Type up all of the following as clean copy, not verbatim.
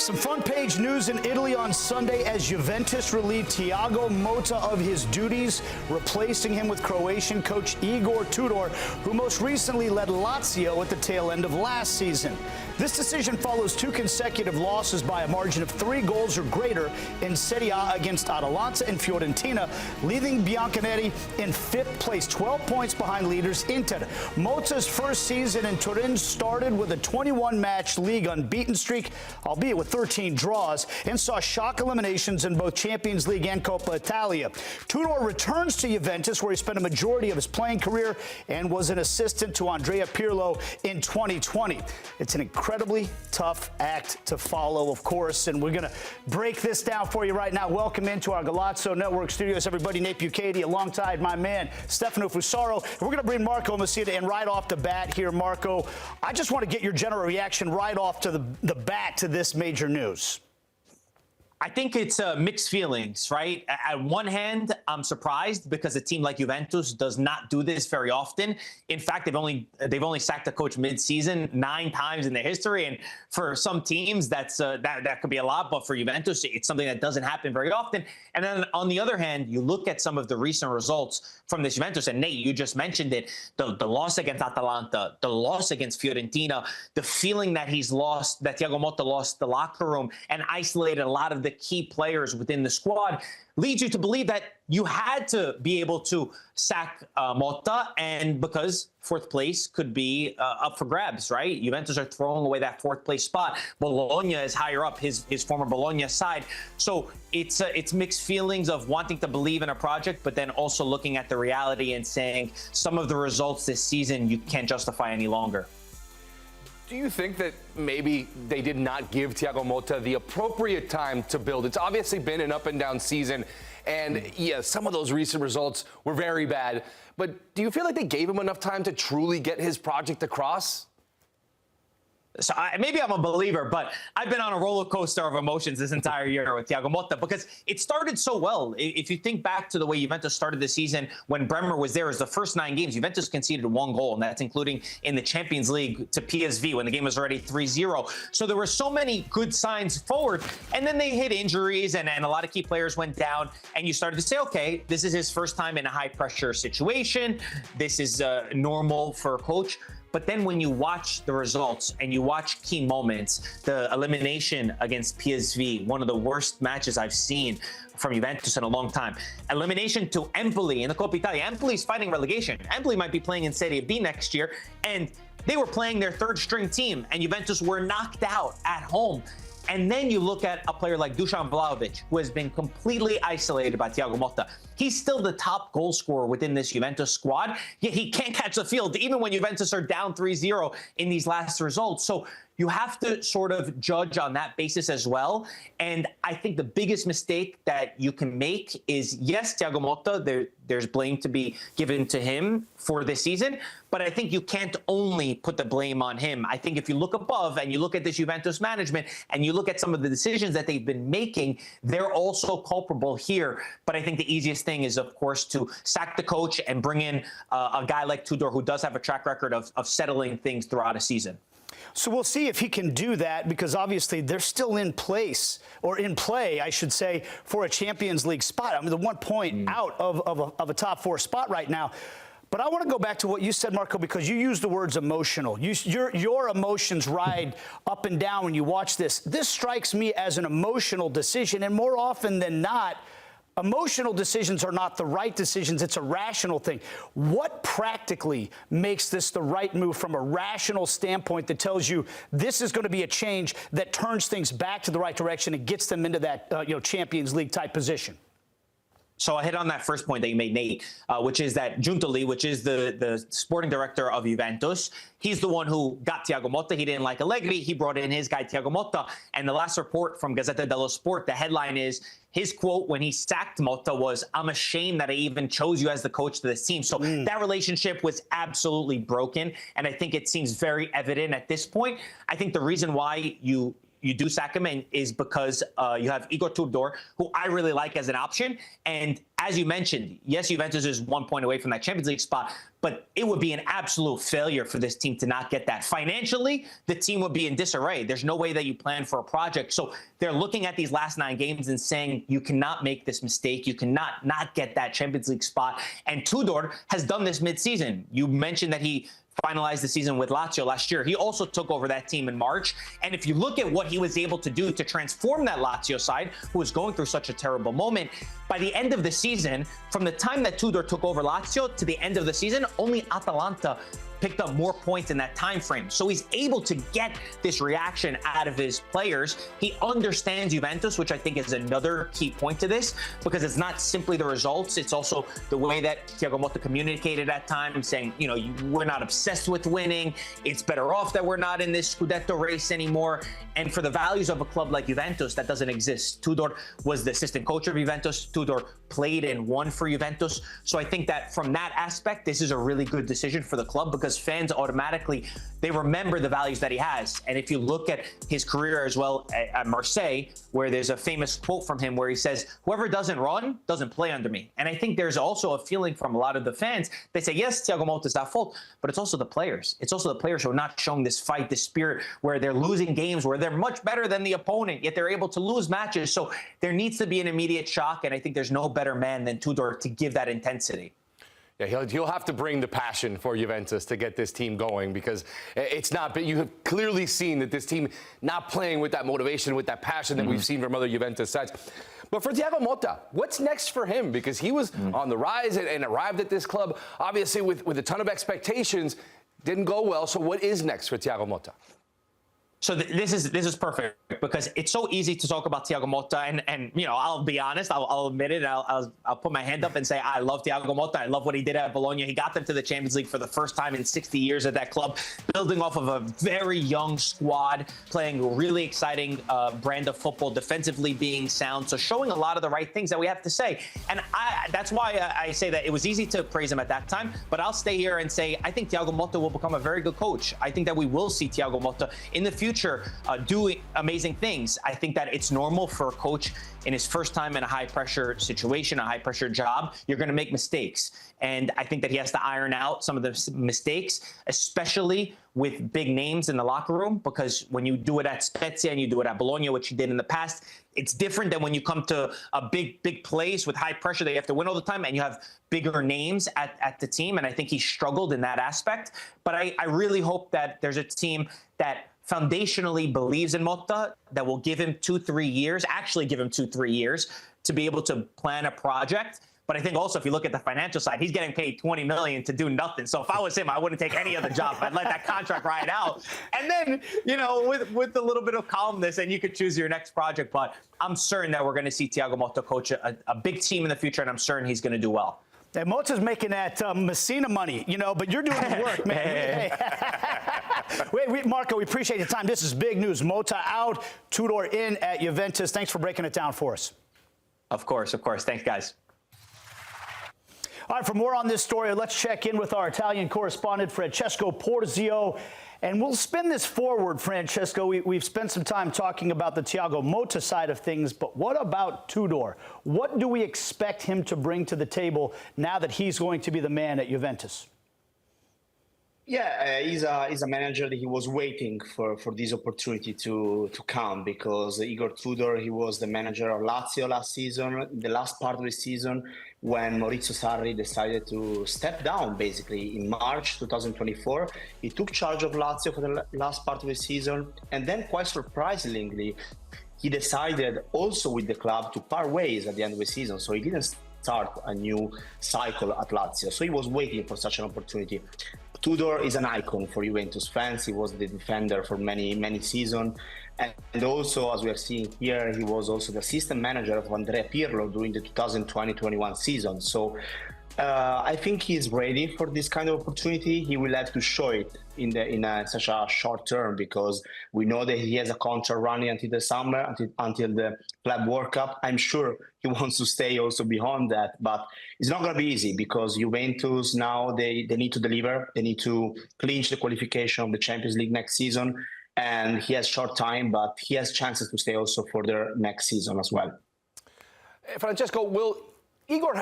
Some front page news in Italy on Sunday as Juventus relieved Thiago Motta of his duties, replacing him with Croatian coach Igor Tudor, who most recently led Lazio at the tail end of last season. This decision follows 2 consecutive losses by a margin of 3 goals or greater in Serie A against Atalanta and Fiorentina, leaving Bianconeri in 5th place, 12 points behind leaders Inter. Motta's first season in Torrid started with a 21-match league unbeaten streak, albeit with 13 draws, and saw shock eliminations in both Champions League and Coppa Italia. Tudor returns to Juventus, where he spent a majority of his playing career and was an assistant to Andrea Pirlo in 2020. It's an incredibly tough act to follow, of course, and we're going to break this down for you right now. Welcome into our Golazo Network studios, everybody. Nate Bukaty alongside my man, Stefano Fusaro. We're going to bring Marco Messina in right off the bat here. Marco, I just want to get your general reaction right off to the bat to this major news. I think it's mixed feelings, right? At one hand, I'm surprised because a team like Juventus does not do this very often. In fact, they've only sacked a coach mid-season 9 times in their history, and for some teams, that could be a lot. But for Juventus, it's something that doesn't happen very often. And then on the other hand, you look at some of the recent results from this Juventus, and Nate, you just mentioned it: the loss against Atalanta, the loss against Fiorentina, the feeling that Thiago Motta lost the locker room and isolated a lot of the key players within the squad, leads you to believe that you had to be able to sack Motta, and because 4th place could be up for grabs, right? Juventus are throwing away that 4th place spot. Bologna is higher up, his former Bologna side. So it's mixed feelings of wanting to believe in a project, but then also looking at the reality and saying some of the results this season you can't justify any longer. Do you think that maybe they did not give Thiago Motta the appropriate time to build? It's obviously been an up-and-down season, and yeah, some of those recent results were very bad. But do you feel like they gave him enough time to truly get his project across? So maybe I'm a believer, but I've been on a roller coaster of emotions this entire year with Thiago Motta because it started so well. If you think back to the way Juventus started the season when Bremer was there, as the first 9 games, Juventus conceded 1 goal, and that's including in the Champions League to PSV when the game was already 3-0. So there were so many good signs forward, and then they hit injuries, and a lot of key players went down, and you started to say, okay, this is his first time in a high-pressure situation. This is normal for a coach. But then when you watch the results and you watch key moments, the elimination against PSV, one of the worst matches I've seen from Juventus in a long time. Elimination to Empoli in the Coppa Italia. Empoli's fighting relegation. Empoli might be playing in Serie B next year, and they were playing their 3rd-string team, and Juventus were knocked out at home. And then you look at a player like Dušan Vlahović, who has been completely isolated by Thiago Motta. He's still the top goal scorer within this Juventus squad, yet he can't catch the field, even when Juventus are down 3-0 in these last results. So you have to sort of judge on that basis as well. And I think the biggest mistake that you can make is, yes, Thiago Motta, there's blame to be given to him for this season, but I think you can't only put the blame on him. I think if you look above and you look at this Juventus management and you look at some of the decisions that they've been making, they're also culpable here. But I think the easiest thing is, of course, to sack the coach and bring in a guy like Tudor, who does have a track record of settling things throughout a season. So we'll see if he can do that, because obviously they're still in place, or in play, I should say, for a Champions League spot. I mean, the 1 point out of a top 4 spot right now. But I want to go back to what you said, Marco, because you used the words emotional. Your emotions ride up and down when you watch this. This strikes me as an emotional decision, and more often than not, emotional decisions are not the right decisions. It's a rational thing. What practically makes this the right move from a rational standpoint that tells you this is going to be a change that turns things back to the right direction and gets them into that Champions League type position? So I hit on that first point that you made, Nate, which is that Giuntoli, which is the sporting director of Juventus, he's the one who got Thiago Motta. He didn't like Allegri. He brought in his guy, Thiago Motta. And the last report from Gazzetta dello Sport, the headline is, his quote when he sacked Motta was, "I'm ashamed that I even chose you as the coach to this team." So that relationship was absolutely broken. And I think it seems very evident at this point. I think the reason why you you do sack him is because you have Igor Tudor, who I really like as an option. And as you mentioned, yes, Juventus is 1 point away from that Champions League spot, but it would be an absolute failure for this team to not get that. Financially, the team would be in disarray. There's no way that you plan for a project. So they're looking at these last 9 games and saying, you cannot make this mistake. You cannot not get that Champions League spot. And Tudor has done this mid-season. You mentioned that he finalized the season with Lazio last year. He also took over that team in March. And if you look at what he was able to do to transform that Lazio side, who was going through such a terrible moment, by the end of the season, from the time that Tudor took over Lazio to the end of the season, only Atalanta picked up more points in that time frame. So he's able to get this reaction out of his players. He understands Juventus, which I think is another key point to this, because it's not simply the results, it's also the way that Thiago Motta communicated at times, saying, you know, we're not obsessed with winning. It's better off that we're not in this Scudetto race anymore. And for the values of a club like Juventus, that doesn't exist. Tudor was the assistant coach of Juventus. Tudor played and won for Juventus. So I think that from that aspect, this is a really good decision for the club, because fans automatically, they remember the values that he has. And if you look at his career as well at Marseille, where there's a famous quote from him where he says, whoever doesn't run doesn't play under me. And I think there's also a feeling from a lot of the fans. They say, yes, Thiago Motta is at fault, but it's also the players. It's also the players who are not showing this fight, this spirit, where they're losing games, where they're much better than the opponent, yet they're able to lose matches. So there needs to be an immediate shock. And I think there's no better man than Tudor to give that intensity. Yeah, he'll have to bring the passion for Juventus to get this team going, because it's not, but you have clearly seen that this team not playing with that motivation, with that passion that we've seen from other Juventus sides. But for Thiago Motta, what's next for him? Because he was on the rise and arrived at this club, obviously with a ton of expectations. Didn't go well. So what is next for Thiago Motta? So this is perfect, because it's so easy to talk about Thiago Motta, and you know, I'll be honest, I'll admit it, I'll put my hand up and say I love Thiago Motta. I love what he did at Bologna. He got them to the Champions League for the first time in 60 years at that club, building off of a very young squad, playing a really exciting brand of football, defensively being sound, so showing a lot of the right things that we have to say. And that's why I say that it was easy to praise him at that time, but I'll stay here and say I think Thiago Motta will become a very good coach. I think that we will see Thiago Motta in the future doing amazing things. I think that it's normal for a coach in his first time in a high-pressure situation, a high-pressure job, you're going to make mistakes. And I think that he has to iron out some of the mistakes, especially with big names in the locker room, because when you do it at Spezia and you do it at Bologna, which he did in the past, it's different than when you come to a big place with high pressure that you have to win all the time and you have bigger names at the team. And I think he struggled in that aspect. But I really hope that there's a team that foundationally believes in Motta, that will give him 2-3 years, actually give him 2-3 years to be able to plan a project. But I think also, if you look at the financial side, he's getting paid $20 million to do nothing. So if I was him, I wouldn't take any other job. I'd let that contract ride out. And then, you know, with a little bit of calmness, and you could choose your next project. But I'm certain that we're going to see Thiago Motta coach a big team in the future, and I'm certain he's going to do well. Hey, Motta's making that Messina money, you know, but you're doing the work, man. Wait, Marco, we appreciate your time. This is big news. Motta out, Tudor in at Juventus. Thanks for breaking it down for us. Of course. Thanks, guys. All right, for more on this story, let's check in with our Italian correspondent, Francesco Porzio. And we'll spin this forward, Francesco. We've spent some time talking about the Thiago Motta side of things, but what about Tudor? What do we expect him to bring to the table now that he's going to be the man at Juventus? Yeah, he's a manager that he was waiting for this opportunity to come, because Igor Tudor, he was the manager of Lazio last season, the last part of the season, when Maurizio Sarri decided to step down, basically, in March 2024. He took charge of Lazio for the last part of the season, and then, quite surprisingly, he decided also with the club to part ways at the end of the season. So he didn't start a new cycle at Lazio. So he was waiting for such an opportunity. Tudor is an icon for Juventus fans. He was the defender for many seasons. And also, as we are seeing here, he was also the assistant manager of Andrea Pirlo during the 2020-21 season. So I think he's ready for this kind of opportunity. He will have to show it in such a short term, because we know that he has a contract running until the summer, until the Club World Cup. I'm sure he wants to stay also beyond that, but it's not going to be easy, because Juventus now, they need to deliver. They need to clinch the qualification of the Champions League next season. and he has short time, but he has chances to stay also for the next season as well. Francesco, will Igor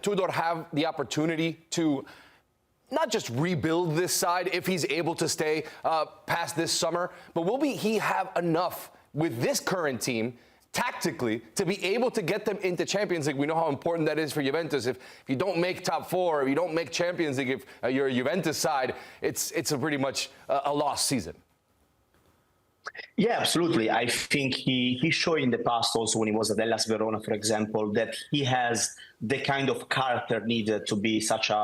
Tudor have the opportunity to not just rebuild this side if he's able to stay past this summer, but will he have enough with this current team tactically to be able to get them into Champions League? We know how important that is for Juventus. If you don't make top four, if you don't make Champions League, if you're a Juventus side, it's a pretty much a lost season. Yeah, absolutely. I think he showed in the past also when he was at Hellas Verona, for example, that he has the kind of character needed to be such a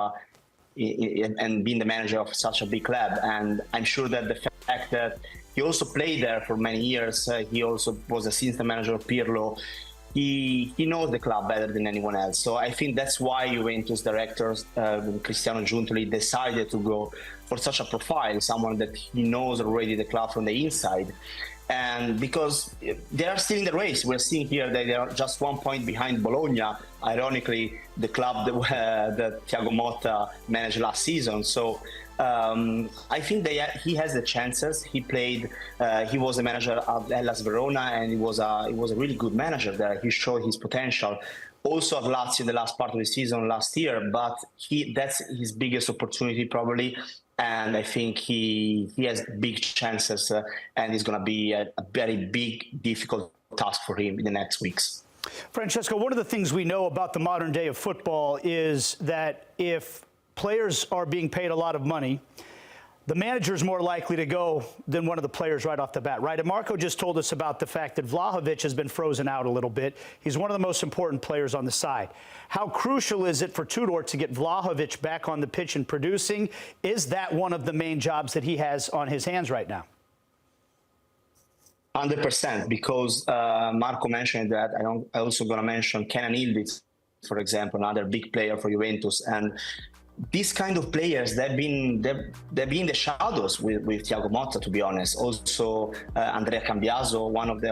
and being the manager of such a big club. And I'm sure that the fact that he also played there for many years, he also was assistant manager of Pirlo, he knows the club better than anyone else. So I think that's why Juventus directors, Cristiano Giuntoli, decided to go for such a profile, someone that he knows already the club from the inside. And because they are still in the race, we're seeing here that they are just 1 point behind Bologna, ironically, the club that Thiago Motta managed last season. So I think he has the chances. He played, he was a manager of Hellas Verona, and he was a really good manager there. He showed his potential. Also at Lazio in the last part of the season last year, but that's his biggest opportunity probably. And I think he has big chances, and it's going to be a very big, difficult task for him in the next weeks. Francesco, one of the things we know about the modern day of football is that if players are being paid a lot of money, the manager is more likely to go than one of the players right off the bat, right? And Marco just told us about the fact that Vlahović has been frozen out a little bit. He's one of the most important players on the side. How crucial is it for Tudor to get Vlahović back on the pitch and producing? Is that one of the main jobs that he has on his hands right now? 100%, because Marco mentioned that. I also going to mention Kenan Yildiz, for example, another big player for Juventus. And these kind of players, they've been in the shadows with Thiago Motta, to be honest. Also, Andrea Cambiaso,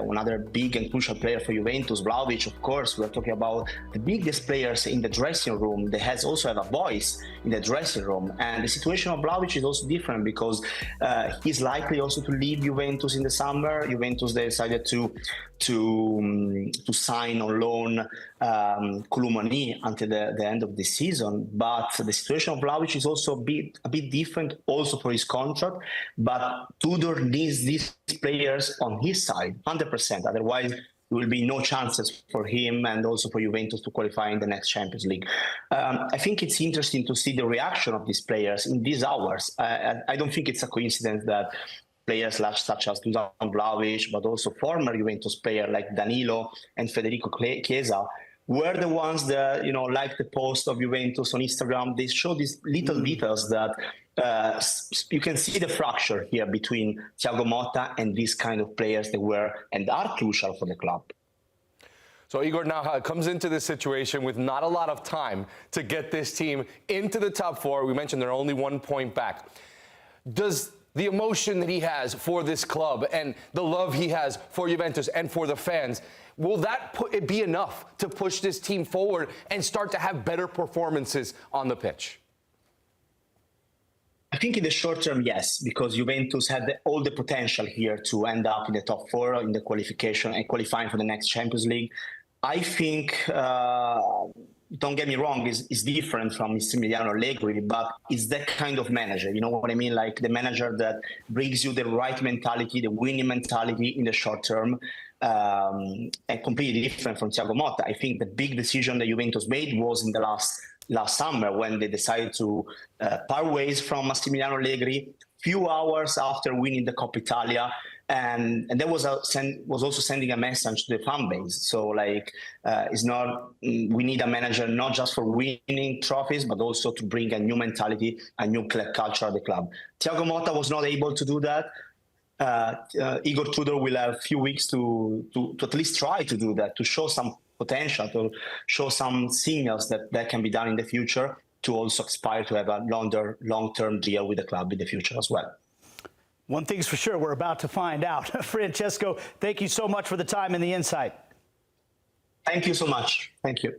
another big and crucial player for Juventus. Vlahović, of course. We're talking about the biggest players in the dressing room. They also have a voice in the dressing room. And the situation of Vlahović is also different because he's likely also to leave Juventus in the summer. Juventus, they decided to sign on loan Koulibaly until the end of the season. But the situation of Vlahović is also a bit different also for his contract. But Tudor needs these players on his side, 100%. Otherwise, there will be no chances for him and also for Juventus to qualify in the next Champions League. I think it's interesting to see the reaction of these players in these hours. I don't think it's a coincidence that players such as Dušan Vlahović, but also former Juventus players like Danilo and Federico Chiesa were the ones that, like the post of Juventus on Instagram. They show these little details that you can see the fracture here between Thiago Motta and these kind of players that were and are crucial for the club. So Igor now comes into this situation with not a lot of time to get this team into the top four. We mentioned they're only 1 point back. Does the emotion that he has for this club and the love he has for Juventus and for the fans, will that be enough to push this team forward and start to have better performances on the pitch? I think in the short term, yes, because Juventus had all the potential here to end up in the top four in the qualification and qualifying for the next Champions League. I think, don't get me wrong, is different from Massimiliano Allegri, but it's that kind of manager, you know what I mean? Like the manager that brings you the right mentality, the winning mentality in the short term, and completely different from Thiago Motta. I think the big decision that Juventus made was in the last summer when they decided to part ways from Massimiliano Allegri, few hours after winning the Coppa Italia. And that was also sending a message to the fan base. So it's not, we need a manager not just for winning trophies, but also to bring a new mentality, a new culture at the club. Thiago Motta was not able to do that. Igor Tudor will have a few weeks to at least try to do that, to show some potential, to show some signals that can be done in the future, to also aspire to have a long-term deal with the club in the future as well. One thing's for sure, we're about to find out. Francesco, thank you so much for the time and the insight. Thank you so much. Thank you.